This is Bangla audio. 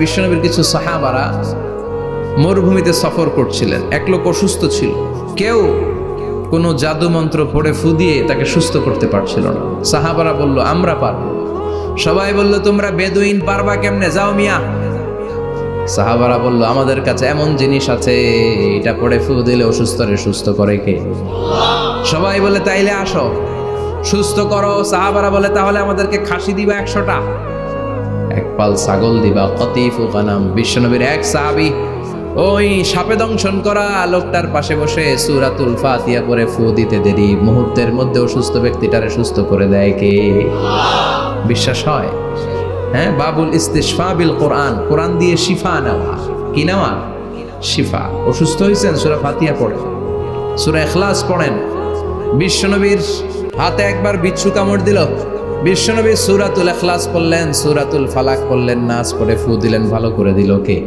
বিশ্বনবীর কিছু সাহাবারা মরুভূমিতে সফর করছিলেন। এক লোক অসুস্থ ছিল, কেউ কোনো জাদু মন্ত্র পড়ে ফু দিয়ে তাকে সুস্থ করতে পারছিল না। সাহাবারা বলল, আমরা পারবো। সবাই বলল, তোমরা বেদুইন, পারবা কেমনে? যাও মিয়া। সাহাবারা বলল, আমাদের কাছে এমন জিনিস আছে, এটা পড়ে ফু দিলে অসুস্থরে সুস্থ করে কে? সবাই বলে, তাইলে আসো, সুস্থ করো। সাহাবারা বলে, তাহলে আমাদেরকে খাসি দিবা 100টা, এক পাল ছাগল দিবা, কতিফু গানাম। বিশ্বনবীর এক সাহাবী ওই সাপে দংশন করা লোকটার পাশে বসে সূরাতুল ফাতিহা পড়ে ফু দিতে দেরি মুহূর্তের মধ্যে অসুস্থ ব্যক্তিটারে সুস্থ করে দেয় কে? বিশ্বাস হয়? হ্যাঁ, বাবুল ইস্তিশফা বিল কোরআন, কোরআন দিয়ে শিফা নেওয়া। কি নেওয়া? শিফা। অসুস্থ হয়েছেন, সূরা ফাতিহা পড়েন, সূরা ইখলাস পড়েন। বিশ্বনবীর হাতে একবার বিচ্ছু কামড় দিল, বিশ্বনবী সূরাতুল ইখলাস পড়লেন, সূরাতুল ফালাক পড়লেন, নাস পড়ে ফু দিলেন, ভালো করে দিল কে?